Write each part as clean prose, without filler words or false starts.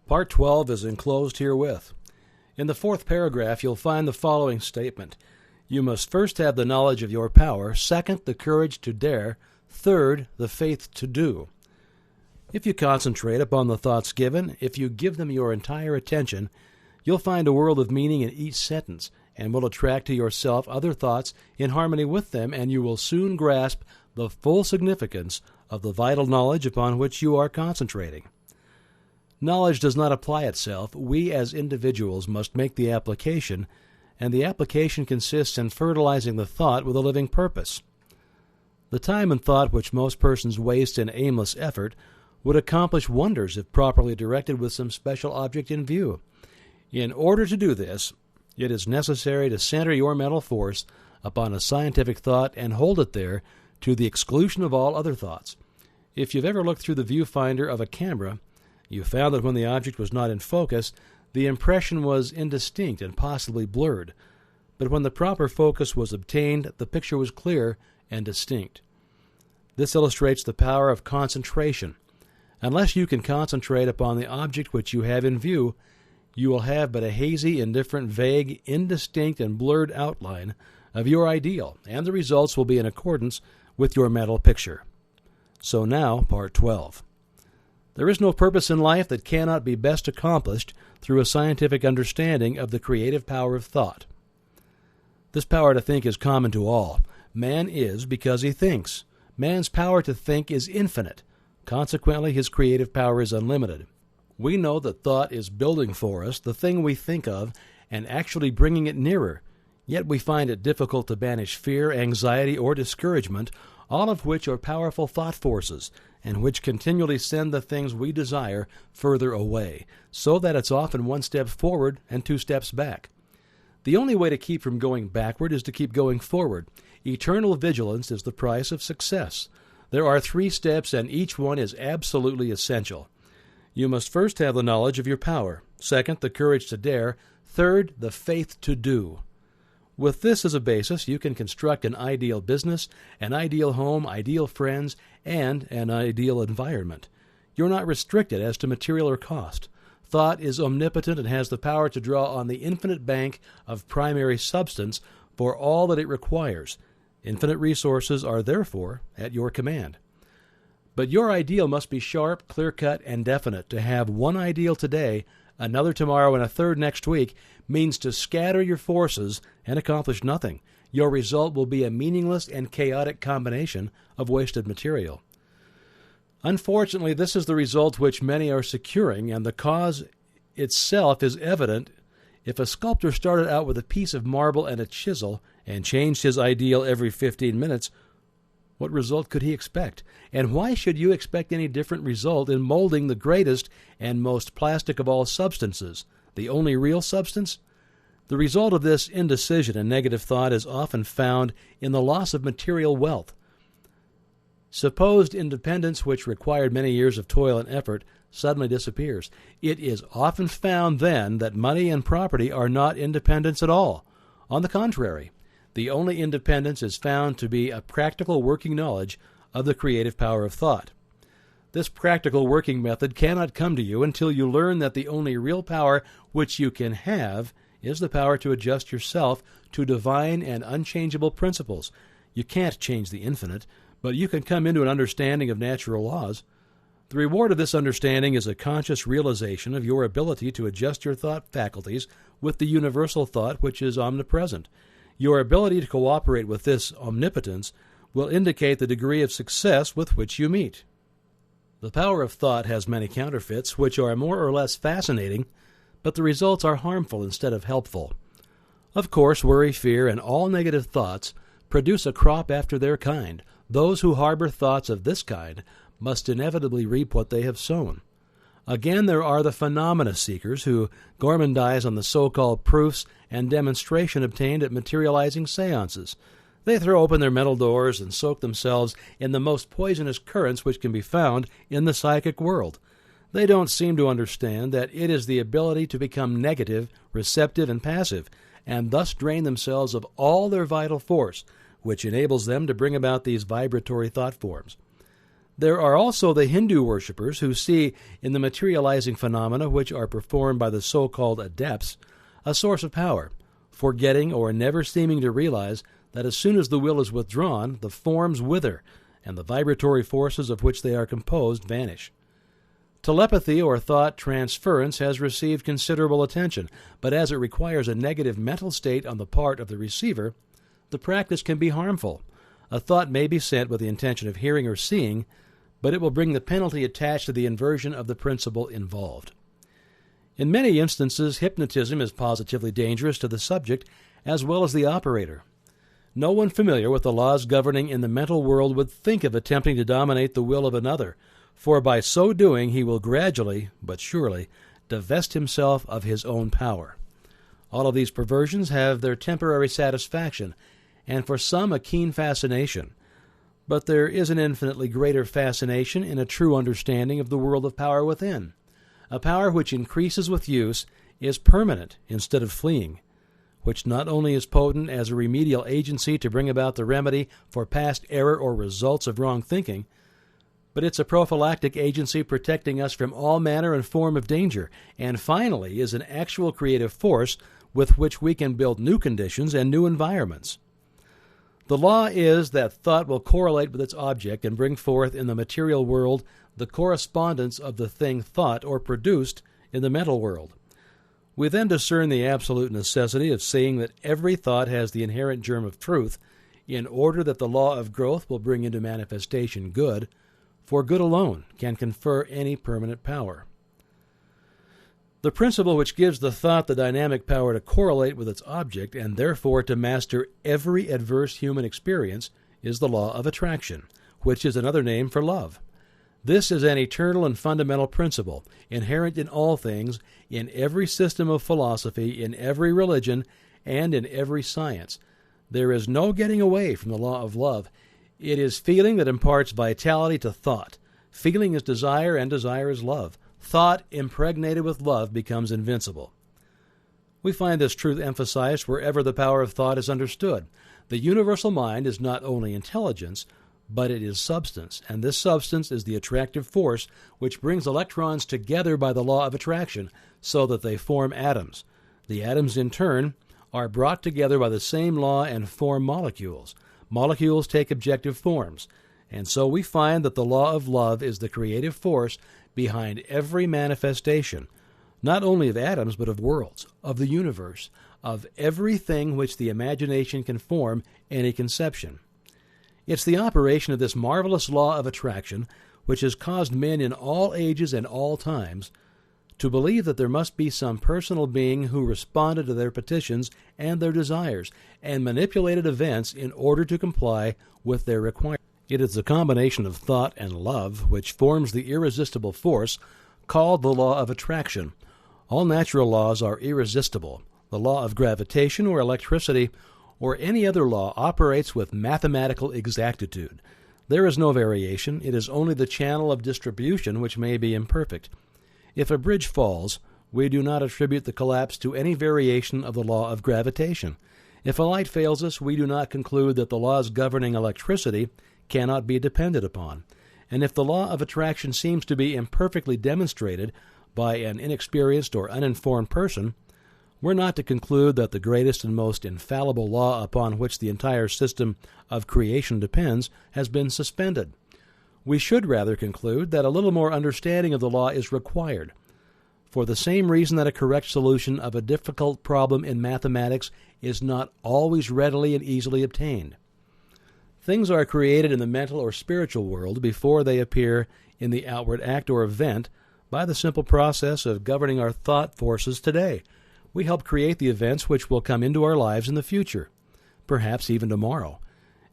Part 12 is enclosed herewith. In the fourth paragraph, you'll find the following statement. You must first have the knowledge of your power, second, the courage to dare, third, the faith to do. If you concentrate upon the thoughts given, if you give them your entire attention, you'll find a world of meaning in each sentence, and will attract to yourself other thoughts in harmony with them, and you will soon grasp the full significance of the vital knowledge upon which you are concentrating. Knowledge does not apply itself. We as individuals must make the application, and the application consists in fertilizing the thought with a living purpose. The time and thought which most persons waste in aimless effort would accomplish wonders if properly directed with some special object in view. In order to do this, it is necessary to center your mental force upon a scientific thought and hold it there to the exclusion of all other thoughts. If you've ever looked through the viewfinder of a camera, you found that when the object was not in focus, the impression was indistinct and possibly blurred. But when the proper focus was obtained, the picture was clear and distinct. This illustrates the power of concentration. Unless you can concentrate upon the object which you have in view, you will have but a hazy, indifferent, vague, indistinct, and blurred outline of your ideal, and the results will be in accordance with your mental picture. So now, Part 12. There is no purpose in life that cannot be best accomplished through a scientific understanding of the creative power of thought. This power to think is common to all. Man is because he thinks. Man's power to think is infinite. Consequently, his creative power is unlimited. We know that thought is building for us the thing we think of and actually bringing it nearer, yet we find it difficult to banish fear, anxiety, or discouragement, all of which are powerful thought forces, and which continually send the things we desire further away, so that it's often one step forward and two steps back. The only way to keep from going backward is to keep going forward. Eternal vigilance is the price of success. There are 3 steps, and each one is absolutely essential. You must first have the knowledge of your power, second, the courage to dare, third, the faith to do. With this as a basis, you can construct an ideal business, an ideal home, ideal friends, and an ideal environment. You're not restricted as to material or cost. Thought is omnipotent and has the power to draw on the infinite bank of primary substance for all that it requires. Infinite resources are therefore at your command. But your ideal must be sharp, clear-cut, and definite. To have one ideal today, another tomorrow, and a third next week means to scatter your forces and accomplish nothing. Your result will be a meaningless and chaotic combination of wasted material. Unfortunately, this is the result which many are securing, and the cause itself is evident. If a sculptor started out with a piece of marble and a chisel and changed his ideal every 15 minutes, what result could he expect? And why should you expect any different result in molding the greatest and most plastic of all substances, the only real substance? The result of this indecision and negative thought is often found in the loss of material wealth. Supposed independence, which required many years of toil and effort, suddenly disappears. It is often found then that money and property are not independence at all. On the contrary, the only independence is found to be a practical working knowledge of the creative power of thought. This practical working method cannot come to you until you learn that the only real power which you can have is the power to adjust yourself to divine and unchangeable principles. You can't change the infinite, but you can come into an understanding of natural laws. The reward of this understanding is a conscious realization of your ability to adjust your thought faculties with the universal thought which is omnipresent. Your ability to cooperate with this omnipotence will indicate the degree of success with which you meet. The power of thought has many counterfeits, which are more or less fascinating, but the results are harmful instead of helpful. Of course, worry, fear, and all negative thoughts produce a crop after their kind. Those who harbor thoughts of this kind must inevitably reap what they have sown. Again, there are the phenomena seekers who gormandize on the so-called proofs and demonstration obtained at materializing seances. They throw open their mental doors and soak themselves in the most poisonous currents which can be found in the psychic world. They don't seem to understand that it is the ability to become negative, receptive, and passive, and thus drain themselves of all their vital force, which enables them to bring about these vibratory thought forms. There are also the Hindu worshippers who see in the materializing phenomena which are performed by the so-called adepts a source of power, forgetting or never seeming to realize that as soon as the will is withdrawn, the forms wither, and the vibratory forces of which they are composed vanish. Telepathy or thought transference has received considerable attention, but as it requires a negative mental state on the part of the receiver, the practice can be harmful. A thought may be sent with the intention of hearing or seeing, but it will bring the penalty attached to the inversion of the principle involved. In many instances, hypnotism is positively dangerous to the subject as well as the operator. No one familiar with the laws governing in the mental world would think of attempting to dominate the will of another, for by so doing he will gradually, but surely, divest himself of his own power. All of these perversions have their temporary satisfaction, and for some a keen fascination. But there is an infinitely greater fascination in a true understanding of the world of power within. A power which increases with use, is permanent instead of fleeing, which not only is potent as a remedial agency to bring about the remedy for past error or results of wrong thinking, but it's a prophylactic agency protecting us from all manner and form of danger, and finally is an actual creative force with which we can build new conditions and new environments. The law is that thought will correlate with its object and bring forth in the material world the correspondence of the thing thought or produced in the mental world. We then discern the absolute necessity of seeing that every thought has the inherent germ of truth, in order that the law of growth will bring into manifestation good, for good alone can confer any permanent power. The principle which gives the thought the dynamic power to correlate with its object and therefore to master every adverse human experience is the law of attraction, which is another name for love. This is an eternal and fundamental principle, inherent in all things, in every system of philosophy, in every religion, and in every science. There is no getting away from the law of love. It is feeling that imparts vitality to thought. Feeling is desire, and desire is love. Thought impregnated with love becomes invincible. We find this truth emphasized wherever the power of thought is understood. The universal mind is not only intelligence, but it is substance, and this substance is the attractive force which brings electrons together by the law of attraction so that they form atoms. The atoms, in turn, are brought together by the same law and form molecules. Molecules take objective forms, and so we find that the law of love is the creative force behind every manifestation, not only of atoms but of worlds, of the universe, of everything which the imagination can form any conception. It's the operation of this marvelous law of attraction which has caused men in all ages and all times to believe that there must be some personal being who responded to their petitions and their desires and manipulated events in order to comply with their requirements. It is the combination of thought and love which forms the irresistible force called the law of attraction. All natural laws are irresistible. The law of gravitation or electricity or any other law operates with mathematical exactitude. There is no variation. It is only the channel of distribution which may be imperfect. If a bridge falls, we do not attribute the collapse to any variation of the law of gravitation. If a light fails us, we do not conclude that the laws governing electricity cannot be depended upon. And if the law of attraction seems to be imperfectly demonstrated by an inexperienced or uninformed person, we're not to conclude that the greatest and most infallible law upon which the entire system of creation depends has been suspended. We should rather conclude that a little more understanding of the law is required, for the same reason that a correct solution of a difficult problem in mathematics is not always readily and easily obtained. Things are created in the mental or spiritual world before they appear in the outward act or event by the simple process of governing our thought forces today. We help create the events which will come into our lives in the future, perhaps even tomorrow.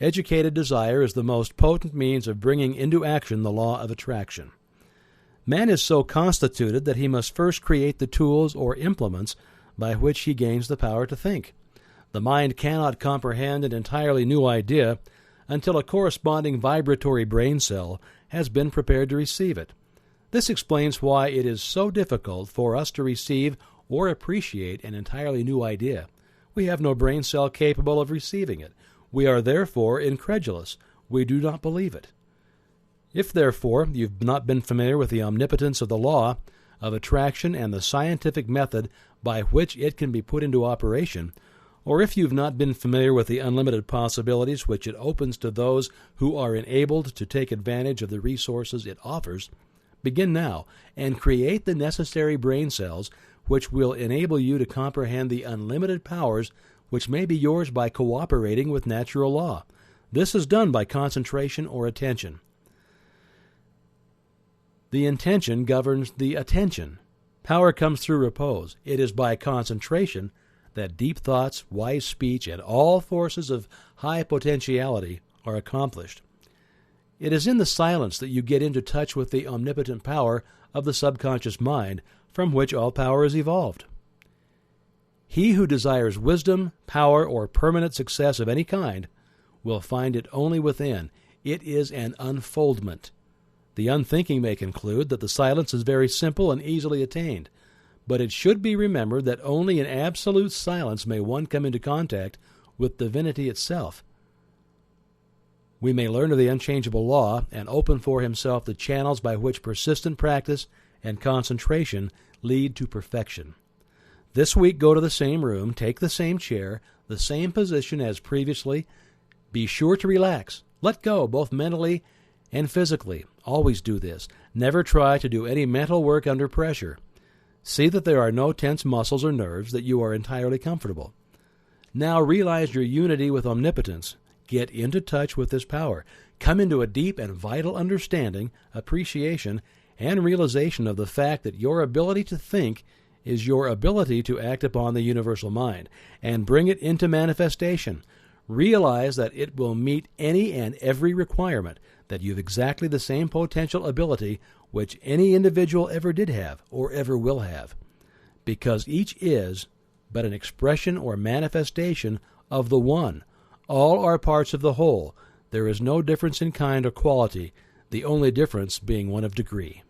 Educated desire is the most potent means of bringing into action the law of attraction. Man is so constituted that he must first create the tools or implements by which he gains the power to think. The mind cannot comprehend an entirely new idea until a corresponding vibratory brain cell has been prepared to receive it. This explains why it is so difficult for us to receive or appreciate an entirely new idea. We have no brain cell capable of receiving it. We are therefore incredulous. We do not believe it. If, therefore, you've not been familiar with the omnipotence of the law of attraction and the scientific method by which it can be put into operation, or if you've not been familiar with the unlimited possibilities which it opens to those who are enabled to take advantage of the resources it offers, begin now and create the necessary brain cells which will enable you to comprehend the unlimited powers which may be yours by cooperating with natural law. This is done by concentration or attention. The intention governs the attention. Power comes through repose. It is by concentration that deep thoughts, wise speech, and all forces of high potentiality are accomplished. It is in the silence that you get into touch with the omnipotent power of the subconscious mind, from which all power is evolved. He who desires wisdom, power, or permanent success of any kind will find it only within. It is an unfoldment. The unthinking may conclude that the silence is very simple and easily attained, but it should be remembered that only in absolute silence may one come into contact with divinity itself. We may learn of the unchangeable law and open for himself the channels by which persistent practice and concentration lead to perfection. This week, go to the same room, take the same chair, the same position as previously. Be sure to relax. Let go, both mentally and physically. Always do this. Never try to do any mental work under pressure. See that there are no tense muscles or nerves, that you are entirely comfortable. Now realize your unity with omnipotence. Get into touch with this power. Come into a deep and vital understanding, appreciation, and realization of the fact that your ability to think is your ability to act upon the universal mind and bring it into manifestation. Realize that it will meet any and every requirement, that you have exactly the same potential ability which any individual ever did have or ever will have, because each is but an expression or manifestation of the one. All are parts of the whole. There is no difference in kind or quality, the only difference being one of degree.